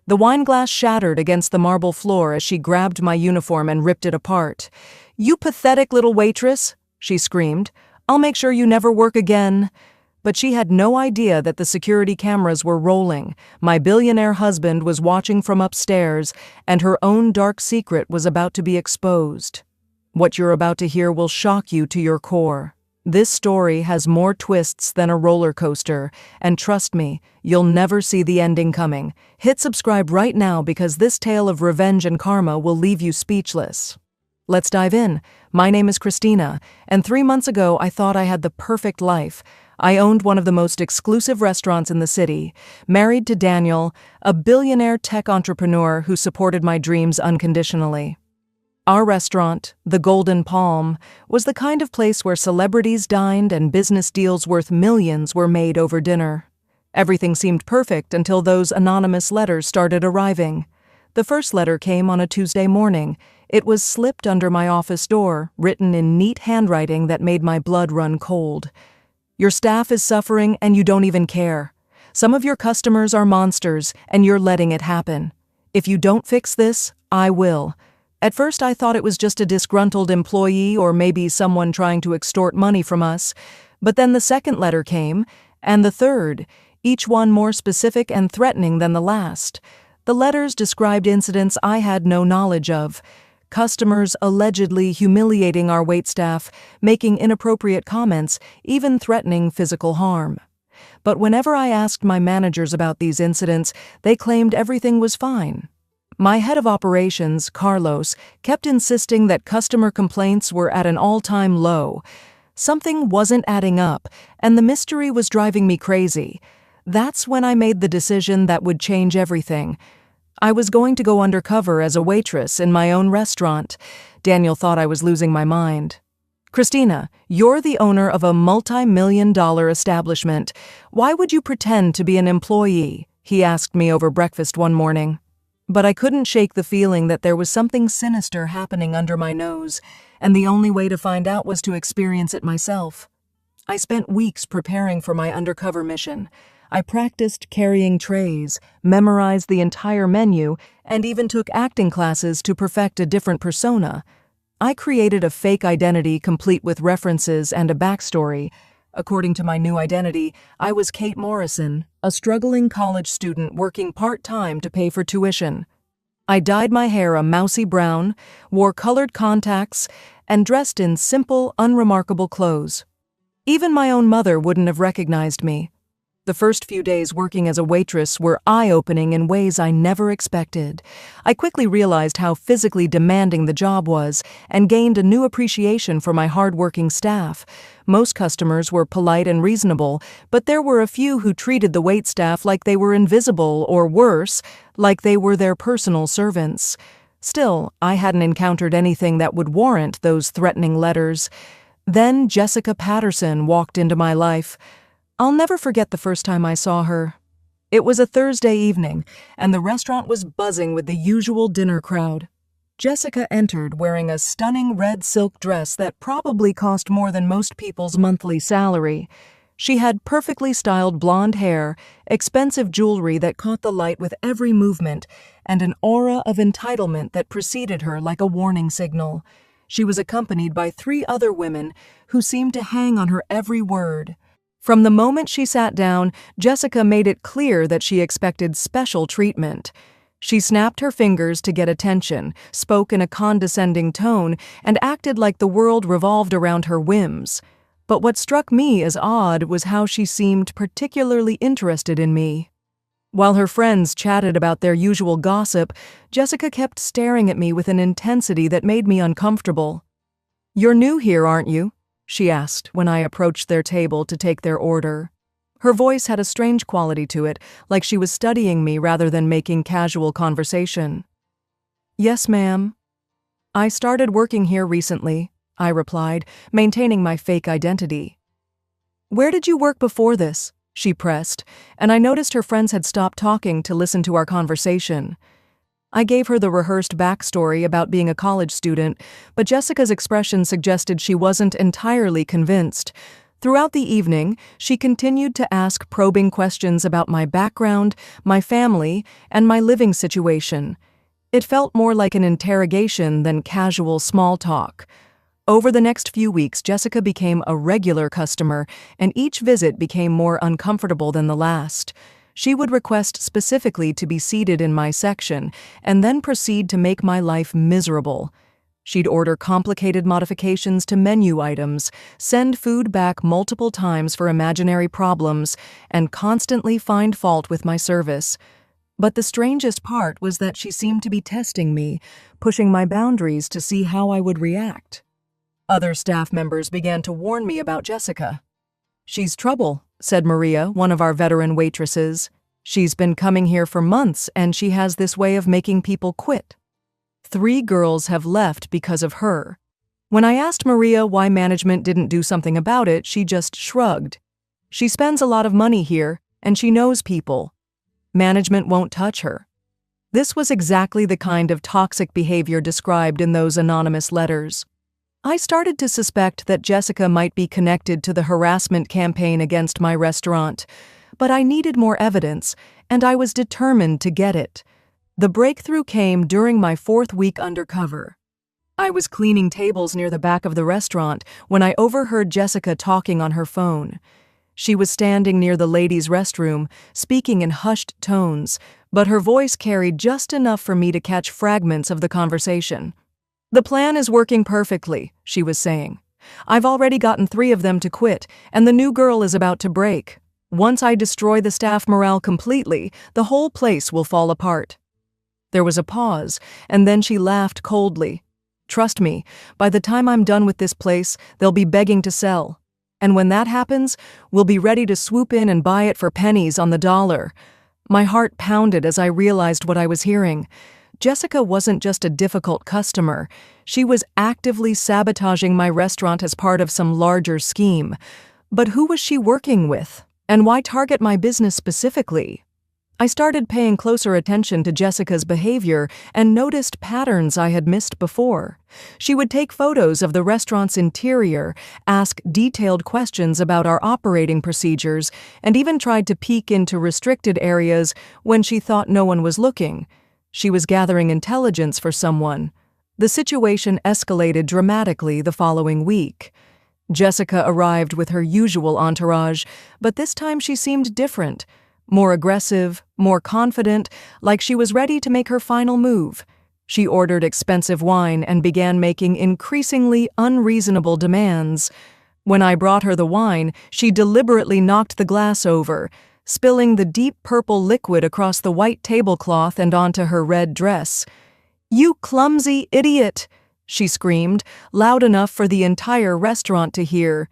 The wine glass shattered against the marble floor as she grabbed my uniform and ripped it apart. "You pathetic little waitress," she screamed. "I'll make sure you never work again." But she had no idea that the security cameras were rolling. My billionaire husband was watching from upstairs, and her own dark secret was about to be exposed. What you're about to hear will shock you to your core. This story has more twists than a roller coaster, and trust me, you'll never see the ending coming. Hit subscribe right now because this tale of revenge and karma will leave you speechless. Let's dive in. My name is Christina, and 3 months ago I thought I had the perfect life. I owned one of the most exclusive restaurants in the city, married to Daniel, a billionaire tech entrepreneur who supported my dreams unconditionally. Our restaurant, the Golden Palm, was the kind of place where celebrities dined and business deals worth millions were made over dinner. Everything seemed perfect until those anonymous letters started arriving. The first letter came on a Tuesday morning. It was slipped under my office door, written in neat handwriting that made my blood run cold. "Your staff is suffering and you don't even care. Some of your customers are monsters and you're letting it happen. If you don't fix this, I will." At first I thought it was just a disgruntled employee or maybe someone trying to extort money from us. But then the second letter came, and the third, each one more specific and threatening than the last. The letters described incidents I had no knowledge of. Customers allegedly humiliating our waitstaff, making inappropriate comments, even threatening physical harm. But whenever I asked my managers about these incidents, they claimed everything was fine. My head of operations, Carlos, kept insisting that customer complaints were at an all-time low. Something wasn't adding up, and the mystery was driving me crazy. That's when I made the decision that would change everything. I was going to go undercover as a waitress in my own restaurant. Daniel thought I was losing my mind. "Christina, you're the owner of a multi-million-dollar establishment. Why would you pretend to be an employee?" he asked me over breakfast one morning. But I couldn't shake the feeling that there was something sinister happening under my nose, and the only way to find out was to experience it myself. I spent weeks preparing for my undercover mission. I practiced carrying trays, memorized the entire menu, and even took acting classes to perfect a different persona. I created a fake identity complete with references and a backstory. According to my new identity, I was Kate Morrison, a struggling college student working part-time to pay for tuition. I dyed my hair a mousy brown, wore colored contacts, and dressed in simple, unremarkable clothes. Even my own mother wouldn't have recognized me. The first few days working as a waitress were eye-opening in ways I never expected. I quickly realized how physically demanding the job was and gained a new appreciation for my hard-working staff. Most customers were polite and reasonable, but there were a few who treated the waitstaff like they were invisible or worse, like they were their personal servants. Still, I hadn't encountered anything that would warrant those threatening letters. Then Jessica Patterson walked into my life. I'll never forget the first time I saw her. It was a Thursday evening, and the restaurant was buzzing with the usual dinner crowd. Jessica entered wearing a stunning red silk dress that probably cost more than most people's monthly salary. She had perfectly styled blonde hair, expensive jewelry that caught the light with every movement, and an aura of entitlement that preceded her like a warning signal. She was accompanied by 3 other women who seemed to hang on her every word. From the moment she sat down, Jessica made it clear that she expected special treatment. She snapped her fingers to get attention, spoke in a condescending tone, and acted like the world revolved around her whims. But what struck me as odd was how she seemed particularly interested in me. While her friends chatted about their usual gossip, Jessica kept staring at me with an intensity that made me uncomfortable. "You're new here, aren't you?" she asked when I approached their table to take their order. Her voice had a strange quality to it, like she was studying me rather than making casual conversation. "Yes, ma'am." "I started working here recently," I replied, maintaining my fake identity. "Where did you work before this?" she pressed, and I noticed her friends had stopped talking to listen to our conversation. I gave her the rehearsed backstory about being a college student, but Jessica's expression suggested she wasn't entirely convinced. Throughout the evening, she continued to ask probing questions about my background, my family, and my living situation. It felt more like an interrogation than casual small talk. Over the next few weeks, Jessica became a regular customer, and each visit became more uncomfortable than the last. She would request specifically to be seated in my section, and then proceed to make my life miserable. She'd order complicated modifications to menu items, send food back multiple times for imaginary problems, and constantly find fault with my service. But the strangest part was that she seemed to be testing me, pushing my boundaries to see how I would react. Other staff members began to warn me about Jessica. "She's trouble," said Maria, one of our veteran waitresses. "She's been coming here for months, and she has this way of making people quit. 3 girls have left because of her." When I asked Maria why management didn't do something about it, she just shrugged. "She spends a lot of money here, and she knows people. Management won't touch her." This was exactly the kind of toxic behavior described in those anonymous letters. I started to suspect that Jessica might be connected to the harassment campaign against my restaurant, but I needed more evidence, and I was determined to get it. The breakthrough came during my 4th week undercover. I was cleaning tables near the back of the restaurant when I overheard Jessica talking on her phone. She was standing near the ladies' restroom, speaking in hushed tones, but her voice carried just enough for me to catch fragments of the conversation. "The plan is working perfectly," she was saying. "I've already gotten 3 of them to quit, and the new girl is about to break. Once I destroy the staff morale completely, the whole place will fall apart." There was a pause, and then she laughed coldly. "Trust me, by the time I'm done with this place, they'll be begging to sell. And when that happens, we'll be ready to swoop in and buy it for pennies on the dollar." My heart pounded as I realized what I was hearing. Jessica wasn't just a difficult customer. She was actively sabotaging my restaurant as part of some larger scheme. But who was she working with? And why target my business specifically? I started paying closer attention to Jessica's behavior and noticed patterns I had missed before. She would take photos of the restaurant's interior, ask detailed questions about our operating procedures, and even tried to peek into restricted areas when she thought no one was looking. She was gathering intelligence for someone. The situation escalated dramatically the following week. Jessica arrived with her usual entourage, but this time she seemed different. More aggressive, more confident, like she was ready to make her final move. She ordered expensive wine and began making increasingly unreasonable demands. When I brought her the wine, she deliberately knocked the glass over, spilling the deep purple liquid across the white tablecloth and onto her red dress. "You clumsy idiot!" she screamed, loud enough for the entire restaurant to hear.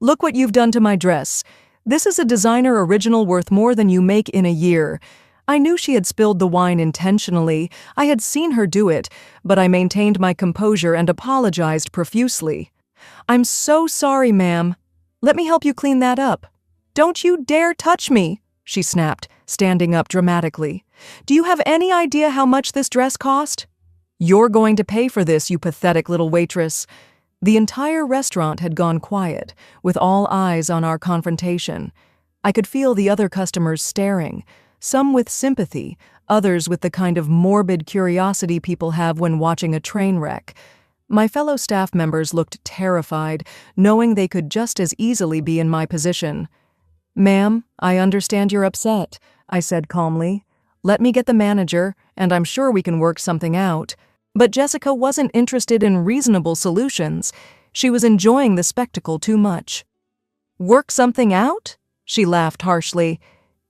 "Look what you've done to my dress. This is a designer original worth more than you make in a year." I knew she had spilled the wine intentionally. I had seen her do it, but I maintained my composure and apologized profusely. "I'm so sorry, ma'am. Let me help you clean that up." "Don't you dare touch me," she snapped, standing up dramatically. "Do you have any idea how much this dress cost?" "You're going to pay for this, you pathetic little waitress." The entire restaurant had gone quiet, with all eyes on our confrontation. I could feel the other customers staring, some with sympathy, others with the kind of morbid curiosity people have when watching a train wreck. My fellow staff members looked terrified, knowing they could just as easily be in my position. "Ma'am, I understand you're upset," I said calmly. "Let me get the manager, and I'm sure we can work something out." But Jessica wasn't interested in reasonable solutions. She was enjoying the spectacle too much. "Work something out?" She laughed harshly.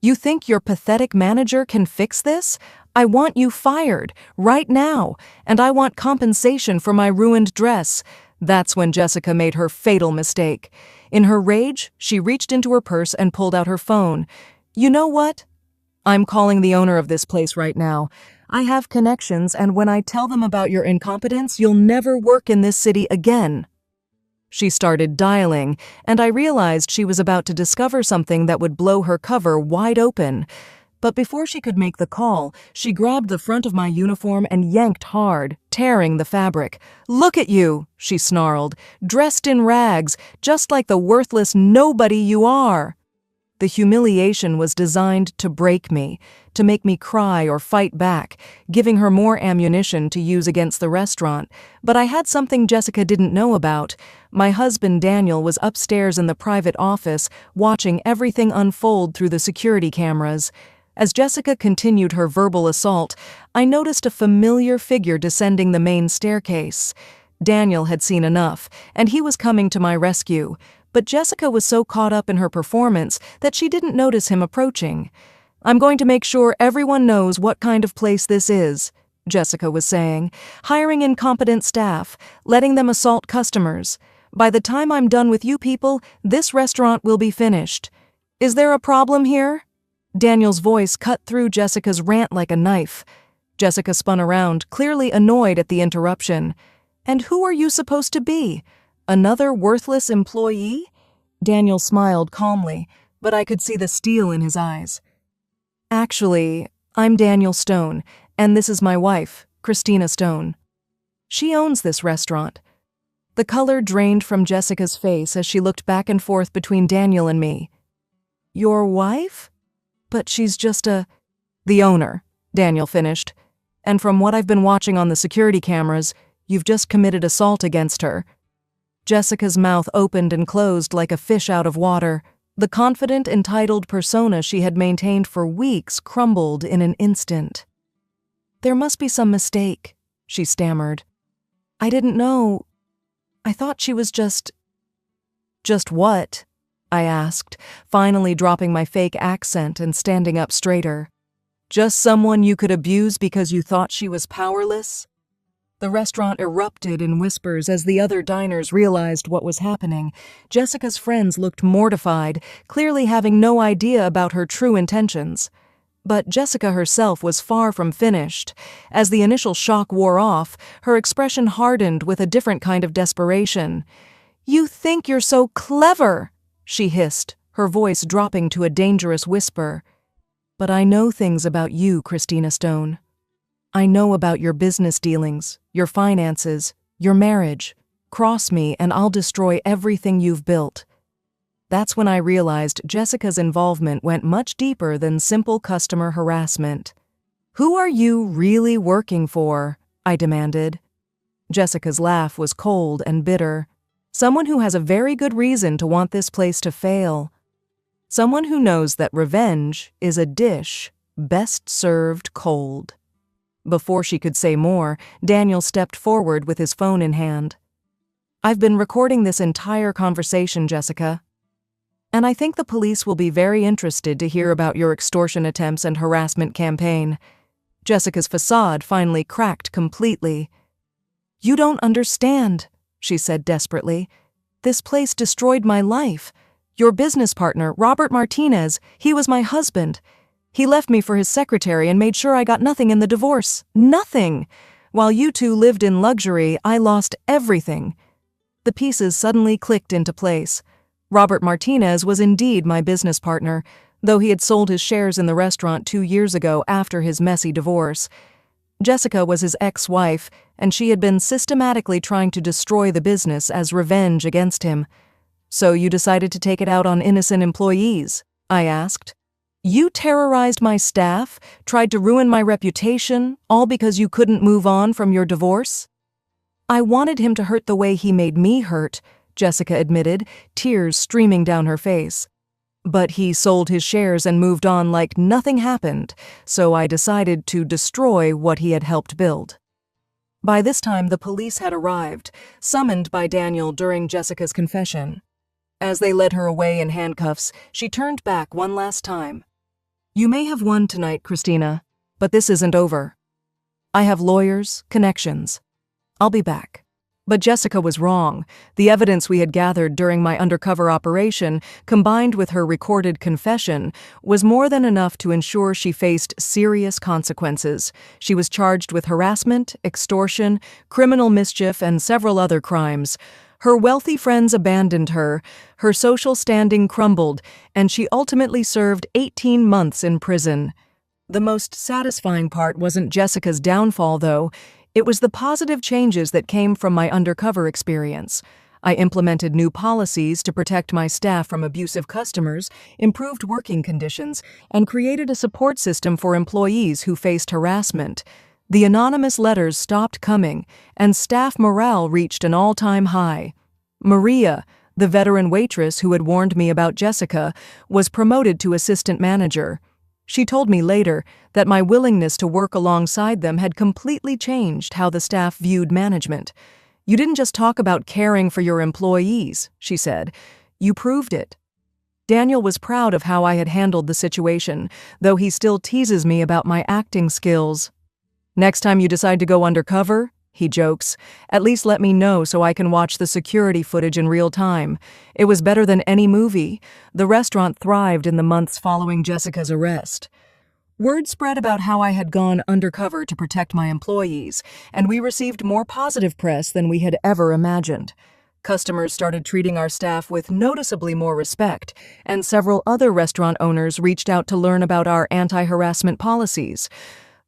"You think your pathetic manager can fix this? I want you fired, right now, and I want compensation for my ruined dress." That's when Jessica made her fatal mistake. In her rage, she reached into her purse and pulled out her phone. "You know what? I'm calling the owner of this place right now. I have connections, and when I tell them about your incompetence, you'll never work in this city again." She started dialing, and I realized she was about to discover something that would blow her cover wide open. But before she could make the call, she grabbed the front of my uniform and yanked hard, tearing the fabric. "Look at you," she snarled, "dressed in rags, just like the worthless nobody you are." The humiliation was designed to break me, to make me cry or fight back, giving her more ammunition to use against the restaurant. But I had something Jessica didn't know about. My husband Daniel was upstairs in the private office, watching everything unfold through the security cameras. As Jessica continued her verbal assault, I noticed a familiar figure descending the main staircase. Daniel had seen enough, and he was coming to my rescue. But Jessica was so caught up in her performance that she didn't notice him approaching. "I'm going to make sure everyone knows what kind of place this is," Jessica was saying, "hiring incompetent staff, letting them assault customers. By the time I'm done with you people, this restaurant will be finished. Is there a problem here?" Daniel's voice cut through Jessica's rant like a knife. Jessica spun around, clearly annoyed at the interruption. "And who are you supposed to be? Another worthless employee?" Daniel smiled calmly, but I could see the steel in his eyes. "Actually, I'm Daniel Stone, and this is my wife, Christina Stone. She owns this restaurant." The color drained from Jessica's face as she looked back and forth between Daniel and me. "Your wife? But she's just "The owner," Daniel finished. "And from what I've been watching on the security cameras, you've just committed assault against her." Jessica's mouth opened and closed like a fish out of water. The confident, entitled persona she had maintained for weeks crumbled in an instant. "There must be some mistake," she stammered. "I didn't know. I thought she was just—" "Just what?" I asked, finally dropping my fake accent and standing up straighter. "Just someone you could abuse because you thought she was powerless?" The restaurant erupted in whispers as the other diners realized what was happening. Jessica's friends looked mortified, clearly having no idea about her true intentions. But Jessica herself was far from finished. As the initial shock wore off, her expression hardened with a different kind of desperation. "You think you're so clever," she hissed, her voice dropping to a dangerous whisper. "But I know things about you, Christina Stone. I know about your business dealings, your finances, your marriage. Cross me and I'll destroy everything you've built." That's when I realized Jessica's involvement went much deeper than simple customer harassment. "Who are you really working for?" I demanded. Jessica's laugh was cold and bitter. "Someone who has a very good reason to want this place to fail. Someone who knows that revenge is a dish best served cold." Before she could say more, Daniel stepped forward with his phone in hand. "I've been recording this entire conversation, Jessica. And I think the police will be very interested to hear about your extortion attempts and harassment campaign." Jessica's facade finally cracked completely. "You don't understand," she said desperately. "This place destroyed my life. Your business partner, Robert Martinez, he was my husband. He left me for his secretary and made sure I got nothing in the divorce. Nothing! While you two lived in luxury, I lost everything." The pieces suddenly clicked into place. Robert Martinez was indeed my business partner, though he had sold his shares in the restaurant 2 years ago after his messy divorce. Jessica was his ex-wife, and she had been systematically trying to destroy the business as revenge against him. "So you decided to take it out on innocent employees?" I asked. "You terrorized my staff, tried to ruin my reputation, all because you couldn't move on from your divorce?" "I wanted him to hurt the way he made me hurt," Jessica admitted, tears streaming down her face. "But he sold his shares and moved on like nothing happened, so I decided to destroy what he had helped build." By this time, the police had arrived, summoned by Daniel during Jessica's confession. As they led her away in handcuffs, she turned back one last time. "You may have won tonight, Christina, but this isn't over. I have lawyers, connections. I'll be back." But Jessica was wrong. The evidence we had gathered during my undercover operation, combined with her recorded confession, was more than enough to ensure she faced serious consequences. She was charged with harassment, extortion, criminal mischief, and several other crimes. Her wealthy friends abandoned her, her social standing crumbled, and she ultimately served 18 months in prison. The most satisfying part wasn't Jessica's downfall, though. It was the positive changes that came from my undercover experience. I implemented new policies to protect my staff from abusive customers, improved working conditions, and created a support system for employees who faced harassment. The anonymous letters stopped coming, and staff morale reached an all-time high. Maria, the veteran waitress who had warned me about Jessica, was promoted to assistant manager. She told me later that my willingness to work alongside them had completely changed how the staff viewed management. "You didn't just talk about caring for your employees," she said. "You proved it." Daniel was proud of how I had handled the situation, though he still teases me about my acting skills. "Next time you decide to go undercover," he jokes, "at least let me know so I can watch the security footage in real time." It was better than any movie. The restaurant thrived in the months following Jessica's arrest. Word spread about how I had gone undercover to protect my employees, and we received more positive press than we had ever imagined. Customers started treating our staff with noticeably more respect, and several other restaurant owners reached out to learn about our anti-harassment policies.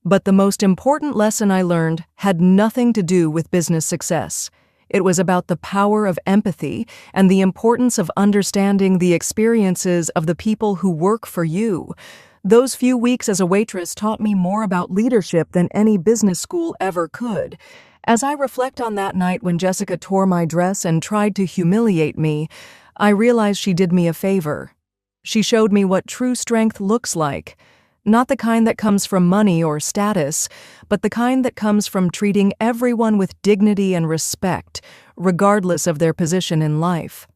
But the most important lesson I learned had nothing to do with business success. It was about the power of empathy and the importance of understanding the experiences of the people who work for you. Those few weeks as a waitress taught me more about leadership than any business school ever could. As I reflect on that night when Jessica tore my dress and tried to humiliate me, I realized she did me a favor. She showed me what true strength looks like. Not the kind that comes from money or status, but the kind that comes from treating everyone with dignity and respect, regardless of their position in life.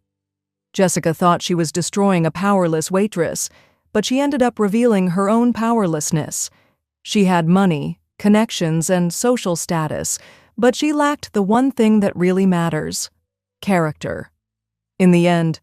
Jessica thought she was destroying a powerless waitress, but she ended up revealing her own powerlessness. She had money, connections, and social status, but she lacked the one thing that really matters: character. In the end,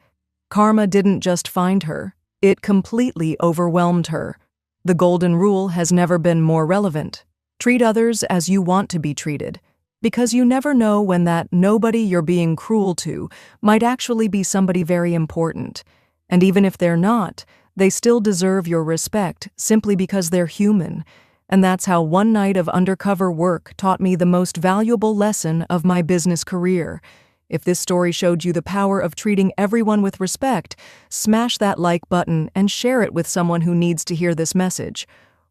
karma didn't just find her, it completely overwhelmed her. The golden rule has never been more relevant. Treat others as you want to be treated, because you never know when that nobody you're being cruel to might actually be somebody very important. And even if they're not, they still deserve your respect simply because they're human. And that's how one night of undercover work taught me the most valuable lesson of my business career. If this story showed you the power of treating everyone with respect, smash that like button and share it with someone who needs to hear this message.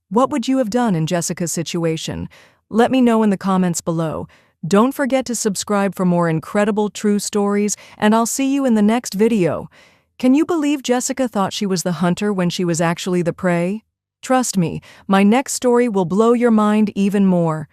What would you have done in Jessica's situation? Let me know in the comments below. Don't forget to subscribe for more incredible true stories, and I'll see you in the next video. Can you believe Jessica thought she was the hunter when she was actually the prey? Trust me, my next story will blow your mind even more.